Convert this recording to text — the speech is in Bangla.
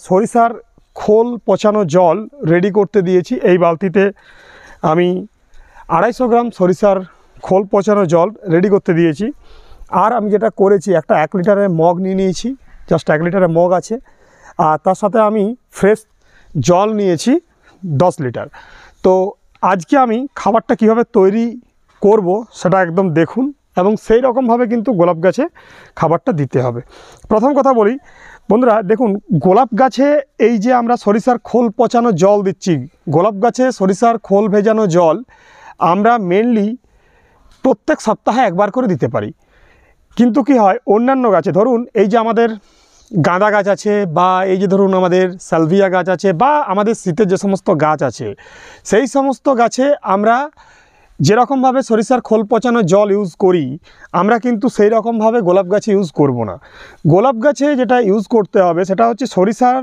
সরিষার খোল পচানো জল রেডি করতে দিয়েছি। এই বালতিতে আমি 250 গ্রাম সরিষার খোল পচানো জল রেডি করতে দিয়েছি। আর আমি যেটা করেছি, একটা 1 লিটারের মগ নিয়ে নিয়েছি, জাস্ট 1 লিটারের মগ আছে, আর তার সাথে আমি ফ্রেশ জল নিয়েছি 10 লিটার। তো আজকে আমি খাবারটা কিভাবে তৈরি করব সেটা একদম দেখুন, এবং সেই রকমভাবে কিন্তু গোলাপ গাছে খাবারটা দিতে হবে। প্রথম কথা বলি বন্ধুরা, দেখুন গোলাপ গাছে এই যে আমরা সরিষার খোল পচানো জল দিচ্ছি, গোলাপ গাছে সরিষার খোল ভেজানো জল আমরা মেনলি প্রত্যেক সপ্তাহে একবার করে দিতে পারি। কিন্তু কি হয়, অন্যান্য গাছে ধরুন এই যে আমাদের গাঁদা গাছ আছে, বা এই যে ধরুন আমাদের সালভিয়া গাছ আছে, বা আমাদের শীতের যে সমস্ত গাছ আছে, সেই সমস্ত গাছে আমরা যেরকমভাবে সরিষার খোল পচানো জল ইউজ করি, আমরা কিন্তু সেই রকমভাবে গোলাপ গাছে ইউজ করব না। গোলাপ গাছে যেটা ইউজ করতে হবে সেটা হচ্ছে সরিষার